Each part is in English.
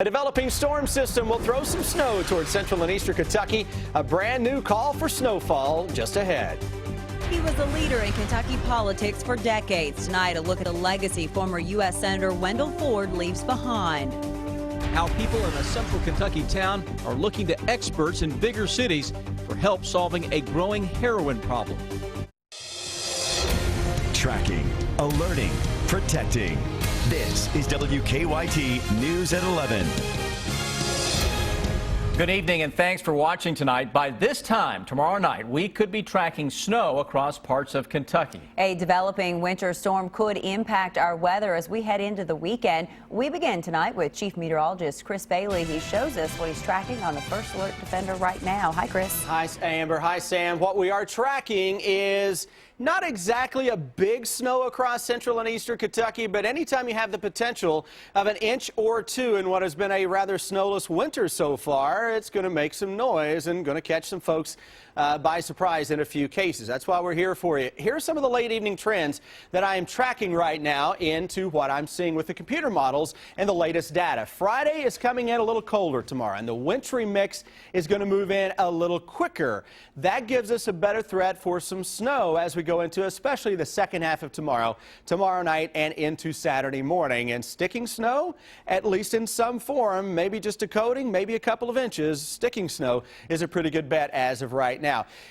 A developing storm system will throw some snow towards central and eastern Kentucky. A brand new call for snowfall just ahead. He was a leader in Kentucky politics for decades. Tonight, a look at a legacy former U.S. Senator Wendell Ford leaves behind. How people in a central Kentucky town are looking to experts in bigger cities for help solving a growing heroin problem. Tracking, alerting, protecting. This is WKYT News at 11. Good evening and thanks for watching tonight. By this time tomorrow night, we could be tracking snow across parts of Kentucky. A developing winter storm could impact our weather as we head into the weekend. We begin tonight with Chief Meteorologist Chris Bailey. He shows us what he's tracking on the First Alert Defender right now. Hi, Chris. Hi, Amber. Hi, Sam. What we are tracking is not exactly a big snow across central and eastern Kentucky, but anytime you have the potential of an inch or two in what has been a rather snowless winter so far, it's going to make some noise and going to catch some folks by surprise in a few cases. That's why we're here for you. Here are some of the late evening trends that I am tracking right now into what I'm seeing with the computer models and the latest data. Friday is coming in a little colder tomorrow, and the wintry mix is going to move in a little quicker. That gives us a better threat for some snow as we go into especially the second half of tomorrow night, and into Saturday morning. And sticking snow, at least in some form, maybe just a coating, maybe a couple of inches, sticking snow is a pretty good bet as of right now.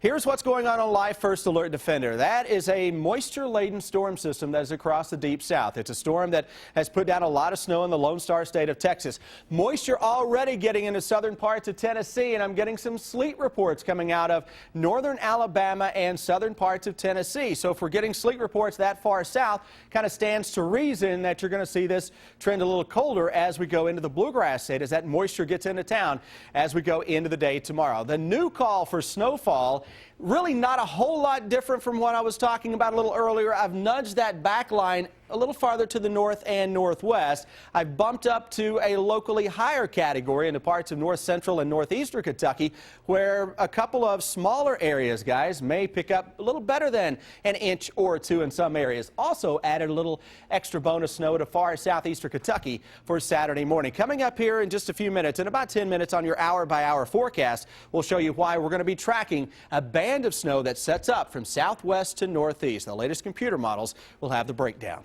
Here's what's going on Live First Alert Defender. That is a moisture-laden storm system that is across the deep south. It's a storm that has put down a lot of snow in the Lone Star State of Texas. Moisture already getting into southern parts of Tennessee, and I'm getting some sleet reports coming out of northern Alabama and southern parts of Tennessee. So if we're getting sleet reports that far south, kind of stands to reason that you're going to see this trend a little colder as we go into the bluegrass state, as that moisture gets into town as we go into the day tomorrow. The new call for snowfall, really not a whole lot different from what I was talking about a little earlier. I've nudged that back line a little farther to the north and northwest. I've bumped up to a locally higher category into parts of north central and northeastern Kentucky, where a couple of smaller areas, guys, may pick up a little better than an inch or two in some areas. Also added a little extra bonus snow to far southeastern Kentucky for Saturday morning. Coming up here in just a few minutes, in about 10 minutes on your hour-by-hour forecast, we'll show you why we're going to be tracking a band of snow that sets up from southwest to northeast. The latest computer models will have the breakdown.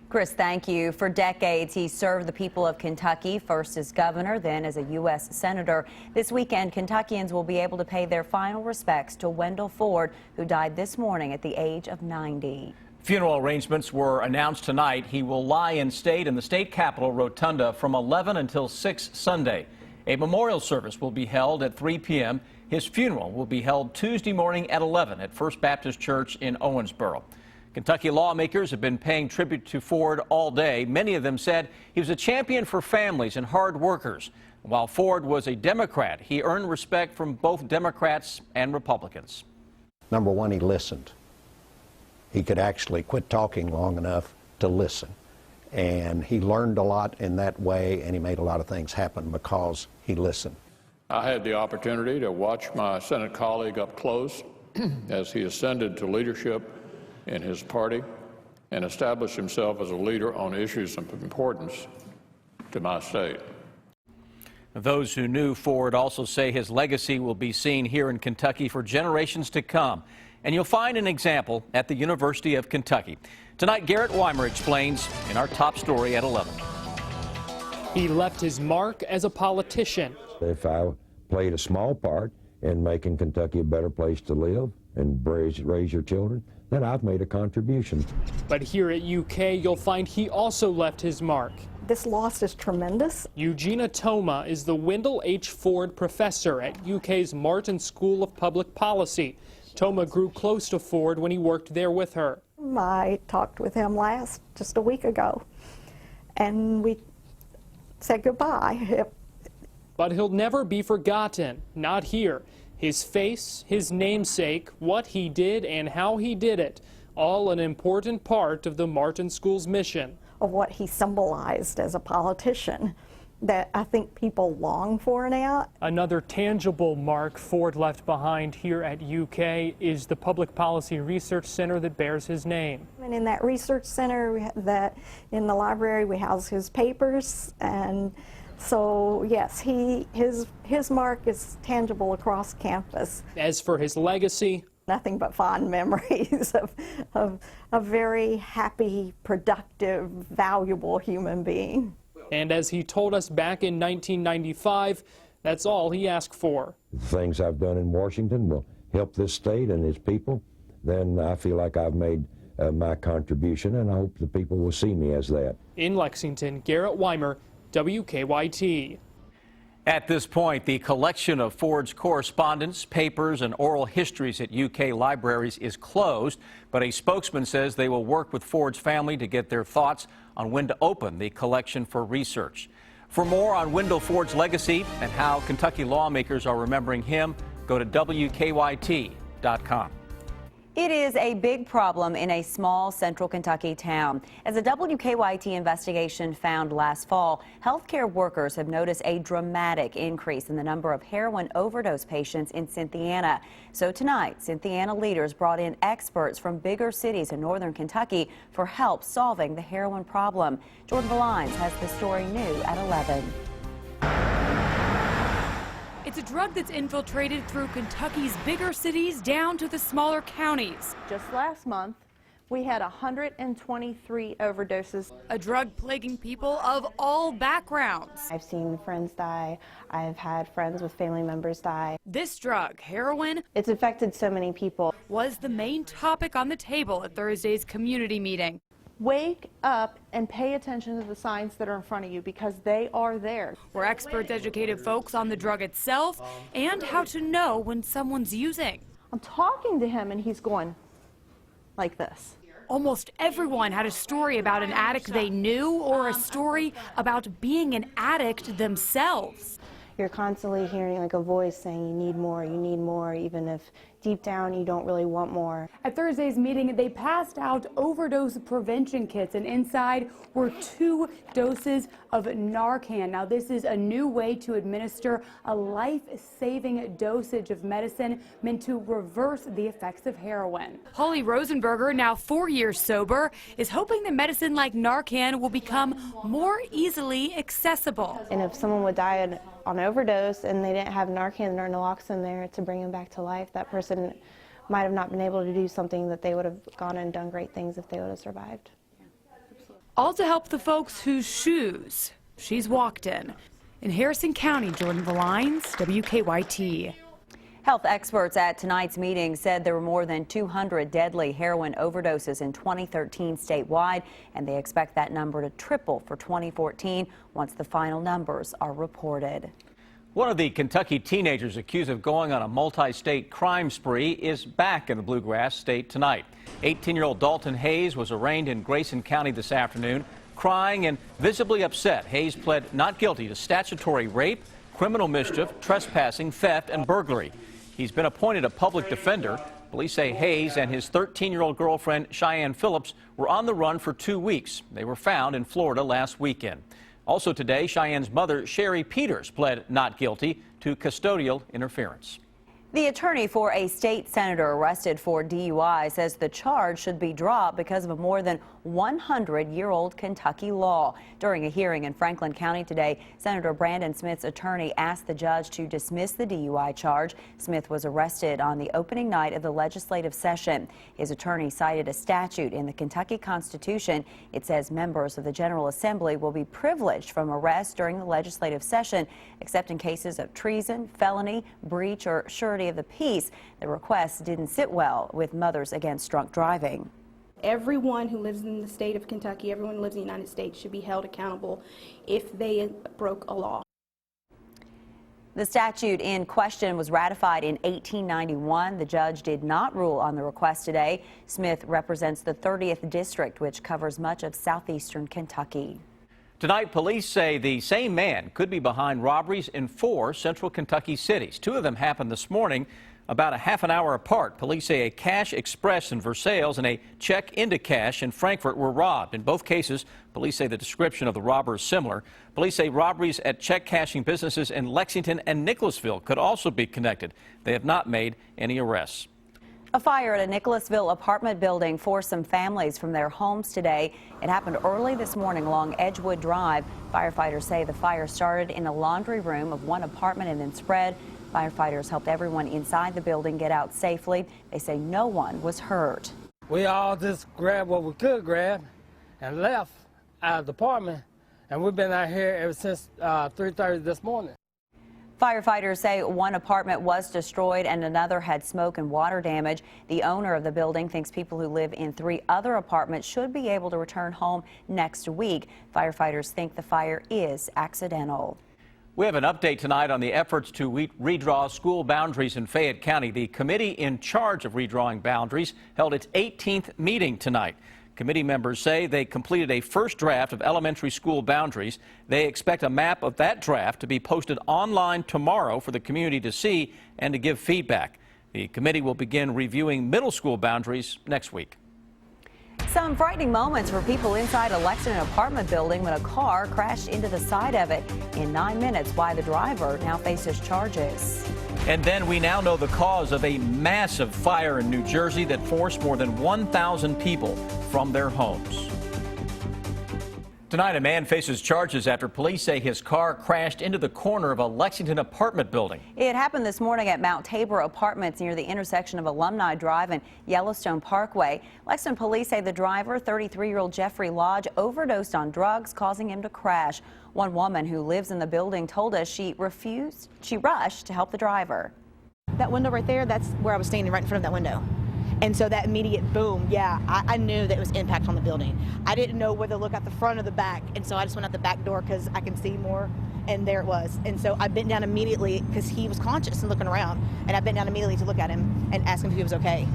Chris, thank you. For decades, he served the people of Kentucky, first as governor, then as a U.S. senator. This weekend, Kentuckians will be able to pay their final respects to Wendell Ford, who died this morning at the age of 90. Funeral arrangements were announced tonight. He will lie in state in the state capitol rotunda from 11 until 6 Sunday. A memorial service will be held at 3 p.m. His funeral will be held Tuesday morning at 11 at First Baptist Church in Owensboro. Kentucky lawmakers have been paying tribute to Ford all day. Many of them said he was a champion for families and hard workers. While Ford was a Democrat, he earned respect from both Democrats and Republicans. Number one, he listened. He could actually quit talking long enough to listen. And he learned a lot in that way, and he made a lot of things happen because he listened. I had the opportunity to watch my Senate colleague up close as he ascended to leadership in his party and established himself as a leader on issues of importance to my state. Those who knew Ford also say his legacy will be seen here in Kentucky for generations to come. And you'll find an example at the University of Kentucky. Tonight, Garrett Weimer explains in our top story at 11. He left his mark as a politician. If I played a small part in making Kentucky a better place to live and raise your children, then I've made a contribution. But here at UK, you'll find he also left his mark. This loss is tremendous. Eugenia Toma is the Wendell H. Ford Professor at UK's Martin School of Public Policy. Toma grew close to Ford when he worked there with her. I talked with him just a week ago, and we said goodbye. But he'll never be forgotten, not here. His face, his namesake, what he did and how he did it, all an important part of the Martin School's mission. Of what he symbolized as a politician that I think people long for now. Another tangible mark Ford left behind here at UK is the Public Policy Research Center that bears his name. And in that research center, in the library, we house his papers, and So yes, his mark is tangible across campus. As for his legacy, Nothing but fond memories of a very happy, productive, valuable human being. and as he told us back in 1995, that's all he asked for. The things I've done in Washington will help this state and its people, then I feel like I've made my contribution, and I hope the people will see me as that. In Lexington, Garrett Weimer, WKYT. At this point, the collection of Ford's correspondence, papers, and oral histories at UK libraries is closed, but a spokesman says they will work with Ford's family to get their thoughts on when to open the collection for research. For more on Wendell Ford's legacy and how Kentucky lawmakers are remembering him, go to WKYT.com. It is a big problem in a small central Kentucky town. As a WKYT investigation found last fall, healthcare workers have noticed a dramatic increase in the number of heroin overdose patients in Cynthiana. So tonight, Cynthiana leaders brought in experts from bigger cities in northern Kentucky for help solving the heroin problem. Jordan Valines has the story new at 11. It's a drug that's infiltrated through Kentucky's bigger cities down to the smaller counties. Just last month, we had 123 overdoses. A drug plaguing people of all backgrounds. I've seen friends die. I've had friends with family members die. This drug, heroin, It's affected so many people. was the main topic on the table at Thursday's community meeting. Wake up and pay attention to the signs that are in front of you because they are there. Where experts educated folks on the drug itself and how to know when someone's using. I'm talking to him and he's going like this. Almost everyone had a story about an addict they knew or a story about being an addict themselves. You're constantly hearing like a voice saying you need more, even if deep down you don't really want more. At Thursday's meeting, they passed out overdose prevention kits, and inside were 2 doses of Narcan. Now, this is a new way to administer a life-saving dosage of medicine meant to reverse the effects of heroin. Holly Rosenberger, now 4 years sober, is hoping that medicine like Narcan will become more easily accessible. And if someone would die on overdose and they didn't have Narcan or naloxone there to bring them back to life, that person might have not been able to do something that they would have gone and done great things if they would have survived. All to help the folks whose shoes she's walked in. In Harrison County, Jordan Valines, WKYT. Health experts at tonight's meeting said there were more than 200 deadly heroin overdoses in 2013 statewide, and they expect that number to triple for 2014 once the final numbers are reported. One of the Kentucky teenagers accused of going on a multi-state crime spree is back in the Bluegrass State tonight. 18-year-old Dalton Hayes was arraigned in Grayson County this afternoon, crying and visibly upset. Hayes pled not guilty to statutory rape, criminal mischief, trespassing, theft, and burglary. He's been appointed a public defender. Police say Hayes and his 13-year-old girlfriend, Cheyenne Phillips, were on the run for 2 weeks. They were found in Florida last weekend. Also today, Cheyenne's mother, Sherry Peters, pled not guilty to custodial interference. The attorney for a state senator arrested for DUI says the charge should be dropped because of a more than 100-year-old Kentucky law. During a hearing in Franklin County today, Senator Brandon Smith's attorney asked the judge to dismiss the DUI charge. Smith was arrested on the opening night of the legislative session. His attorney cited a statute in the Kentucky Constitution. It says members of the General Assembly will be privileged from arrest during the legislative session, except in cases of treason, felony, breach, or surety of the peace. The request didn't sit well with Mothers Against Drunk Driving. Everyone who lives in the state of Kentucky, everyone who lives in the United States should be held accountable if they broke a law. The statute in question was ratified in 1891. The judge did not rule on the request today. Smith represents the 30th District, which covers much of southeastern Kentucky. Tonight, police say the same man could be behind robberies in 4 central Kentucky cities. 2 of them happened this morning, about a half an hour apart. Police say a Cash Express in Versailles and a check into cash in Frankfort were robbed. In both cases, police say the description of the robber is similar. Police say robberies at check cashing businesses in Lexington and Nicholasville could also be connected. They have not made any arrests. A fire at a Nicholasville apartment building forced some families from their homes today. It happened early this morning along Edgewood Drive. Firefighters say the fire started in a laundry room of one apartment and then spread. Firefighters helped everyone inside the building get out safely. They say no one was hurt. We all just grabbed what we could grab and left out of the apartment, and we've been out here ever since 3:30 this morning. Firefighters say one apartment was destroyed and another had smoke and water damage. The owner of the building thinks people who live in 3 other apartments should be able to return home next week. Firefighters think the fire is accidental. We have an update tonight on the efforts to redraw school boundaries in Fayette County. The committee in charge of redrawing boundaries held its 18th meeting tonight. Committee members say they completed a first draft of elementary school boundaries. They expect a map of that draft to be posted online tomorrow for the community to see and to give feedback. The committee will begin reviewing middle school boundaries next week. Some frightening moments for people inside a Lexington apartment building when a car crashed into the side of it. In 9 minutes, why the driver now faces charges. And then we now know the cause of a massive fire in New Jersey that forced more than 1,000 people from their homes. Tonight, a man faces charges after police say his car crashed into the corner of a Lexington apartment building. It happened this morning at Mount Tabor Apartments near the intersection of Alumni Drive and Yellowstone Parkway. Lexington police say the driver, 33-year-old Jeffrey Lodge, overdosed on drugs, causing him to crash. One woman who lives in the building told us she rushed to help the driver. That window right there, that's where I was standing, right in front of that window. And so that immediate boom, yeah, I knew that it was impact on the building. I didn't know whether to look out the front or the back, and so I just went out the back door because I can see more, and there it was. And so I bent down immediately because he was conscious and looking around, and I bent down immediately to look at him and ask him if he was okay.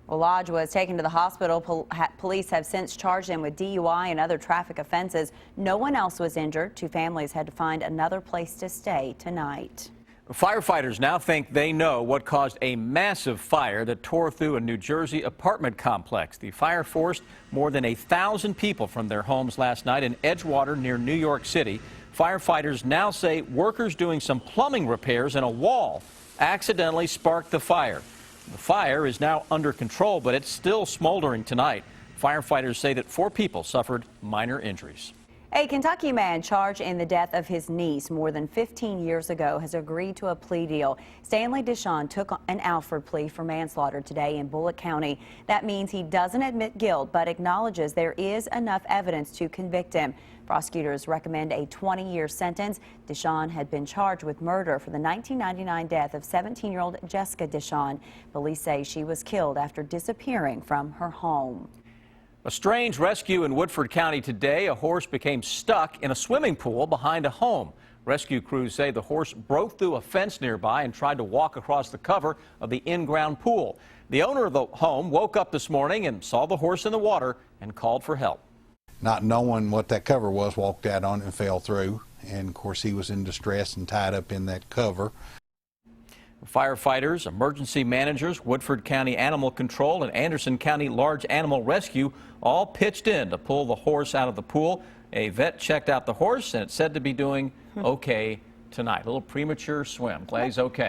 Well, Lodge was taken to the hospital. Police have since charged him with DUI and other traffic offenses. No one else was injured. 2 families had to find another place to stay tonight. Firefighters now think they know what caused a massive fire that tore through a New Jersey apartment complex. The fire forced more than 1,000 people from their homes last night in Edgewater near New York City. Firefighters now say workers doing some plumbing repairs in a wall accidentally sparked the fire. The fire is now under control, but it's still smoldering tonight. Firefighters say that 4 people suffered minor injuries. A Kentucky man charged in the death of his niece more than 15 years ago has agreed to a plea deal. Stanley Deshawn took an Alford plea for manslaughter today in Bullitt County. That means he doesn't admit guilt, but acknowledges there is enough evidence to convict him. Prosecutors recommend a 20-year sentence. Deshawn had been charged with murder for the 1999 death of 17-year-old Jessica Deshawn. Police say she was killed after disappearing from her home. A strange rescue in Woodford County today. A horse became stuck in a swimming pool behind a home. Rescue crews say the horse broke through a fence nearby and tried to walk across the cover of the in-ground pool. The owner of the home woke up this morning and saw the horse in the water and called for help. Not knowing what that cover was, walked out on it and fell through. And of course he was in distress and tied up in that cover. Firefighters, emergency managers, Woodford County Animal Control, and Anderson County Large Animal Rescue all pitched in to pull the horse out of the pool. A vet checked out the horse, and it's said to be doing okay tonight. A little premature swim. Glad he's okay.